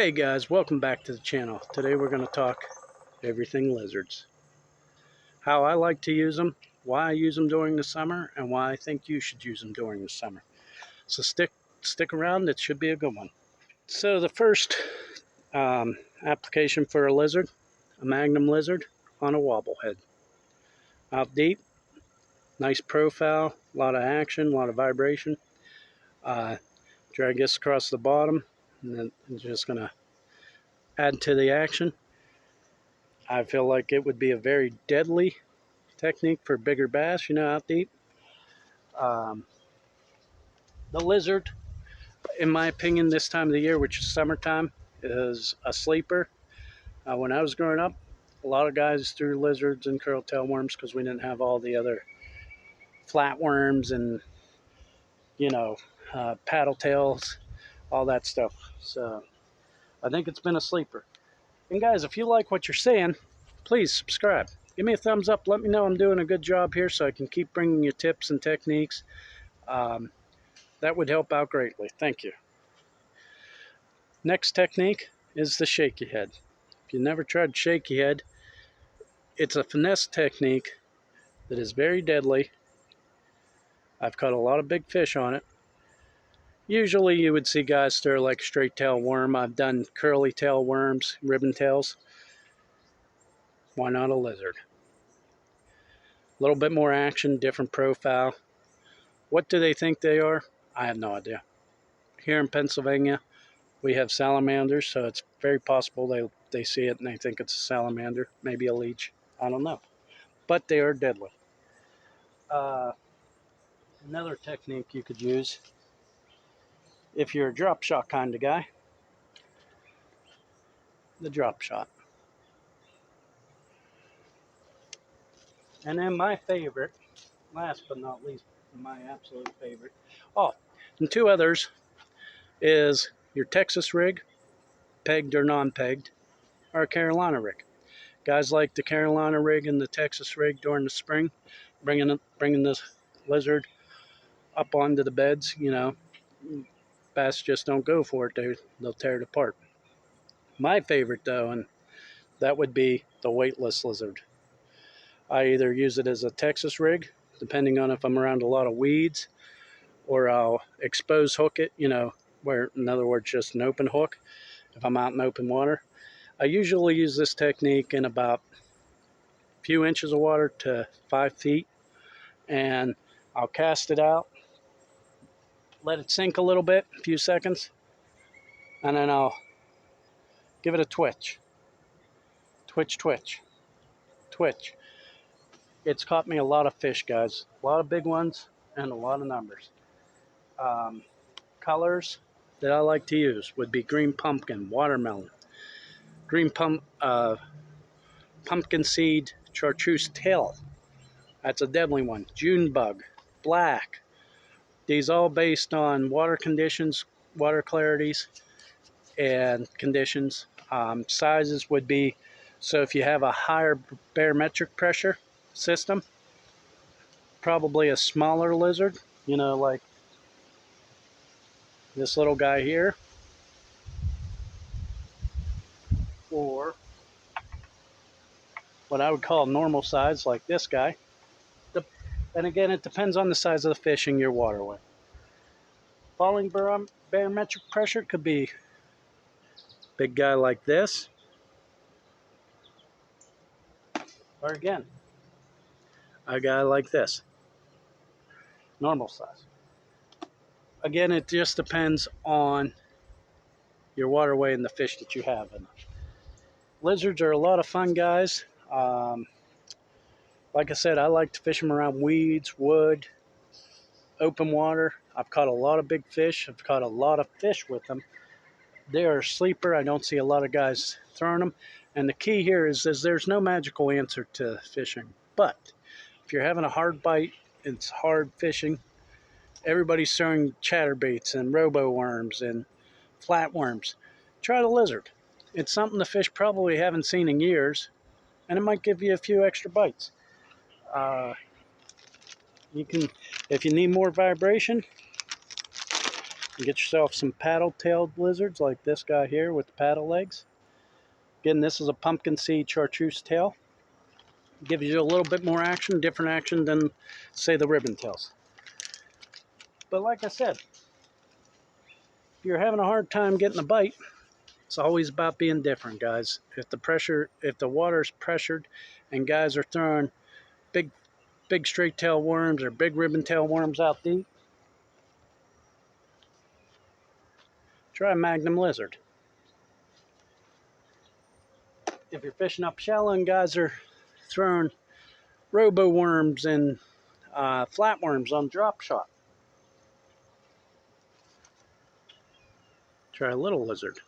Hey guys, welcome back to the channel. Today we're going to talk everything lizards. How I like to use them, why I use them during the summer, and why I think you should use them during the summer. So stick around, it should be a good one. So the first application for a lizard, a magnum lizard on a wobble head. Out deep, nice profile, a lot of action, a lot of vibration. Drag this across the bottom, and then I'm just going to add to the action. I feel like it would be a very deadly technique for bigger bass, out deep. The lizard, in my opinion, this time of the year, which is summertime, is a sleeper. When I was growing up, a lot of guys threw lizards and curl-tail worms because we didn't have all the other flatworms and, paddle tails, all that stuff. So I think it's been a sleeper. And guys, if you like what you're seeing, please subscribe. Give me a thumbs up. Let me know I'm doing a good job here so I can keep bringing you tips and techniques. That would help out greatly. Thank you. Next technique is the shaky head. If you never tried shaky head, it's a finesse technique that is very deadly. I've caught a lot of big fish on it. Usually you would see guys stir like a straight tail worm. I've done curly tail worms, ribbon tails. Why not a lizard? A little bit more action, different profile. What do they think they are? I have no idea. Here in Pennsylvania, we have salamanders, so it's very possible they see it and they think it's a salamander, maybe a leech. I don't know. But they are deadly. Another technique you could use, if you're a drop shot kind of guy, the drop shot. And then my favorite, last but not least, my absolute favorite. Oh, and two others is your Texas rig, pegged or non-pegged, or a Carolina rig. Guys like the Carolina rig and the Texas rig during the spring, bringing this lizard up onto the beds. Bass just don't go for it. They'll tear it apart. My favorite though, and that would be the weightless lizard. I either use it as a Texas rig, depending on if I'm around a lot of weeds, or I'll expose hook it, where, in other words, just an open hook if I'm out in open water. I usually use this technique in about a few inches of water to 5 feet, and I'll cast it out, let it sink a little bit, a few seconds, and then I'll give it a twitch. Twitch, twitch, twitch. It's caught me a lot of fish, guys. A lot of big ones and a lot of numbers. Colors that I like to use would be green pumpkin, watermelon, green pumpkin seed, chartreuse tail. That's a deadly one. June bug, black. These all based on water conditions, water clarities, and conditions. Sizes would be, so if you have a higher barometric pressure system, probably a smaller lizard, like this little guy here, or what I would call normal size, like this guy. And again, it depends on the size of the fish in your waterway. Falling barometric pressure could be a big guy like this, or again, a guy like this, normal size. Again, it just depends on your waterway and the fish that you have in it. Lizards are a lot of fun, guys. Like I said, I like to fish them around weeds, wood, open water. I've caught a lot of big fish. I've caught a lot of fish with them. They are a sleeper. I don't see a lot of guys throwing them. And the key here is there's no magical answer to fishing. But if you're having a hard bite, it's hard fishing. Everybody's throwing chatterbaits and robo worms and flatworms. Try the lizard. It's something the fish probably haven't seen in years, and it might give you a few extra bites. You can, if you need more vibration, Get yourself some paddle-tailed lizards like this guy here with the paddle legs. Again, this is a pumpkin seed chartreuse tail. Gives you a little bit more action, different action than, say, the ribbon tails. But like I said, if you're having a hard time getting a bite, it's always about being different, guys. If the water's pressured and guys are throwing big straight tail worms or big ribbon tail worms out deep, try a magnum lizard. If you're fishing up shallow and guys are throwing robo worms and flatworms on drop shot, try a little lizard.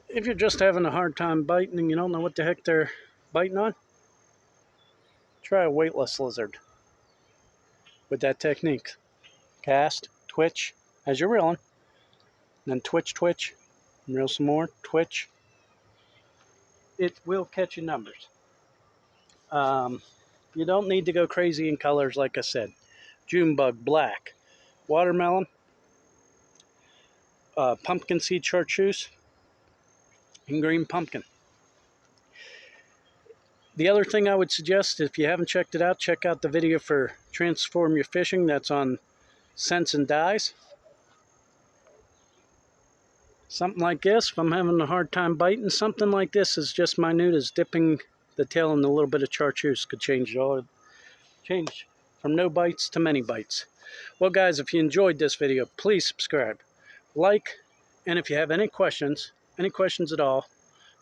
If you're just having a hard time biting and you don't know what the heck they're biting on, try a weightless lizard with that technique. Cast, twitch as you're reeling, then twitch, twitch, and reel some more, twitch. It will catch you numbers. You don't need to go crazy in colors, like I said. June bug, black. Watermelon, pumpkin seed chartreuse, and green pumpkin. The other thing I would suggest, if you haven't checked it out, check out the video for Transform Your Fishing. That's on Scents and Dyes. Something like this, if I'm having a hard time biting, something like this is just minute as dipping the tail in a little bit of chartreuse could change from no bites to many bites. Well, guys, if you enjoyed this video, please subscribe, like, and if you have any questions at all,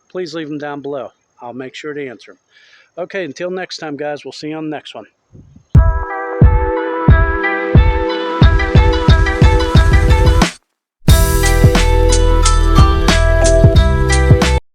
please leave them down below. I'll make sure to answer them. Okay, until next time, guys, we'll see you on the next one.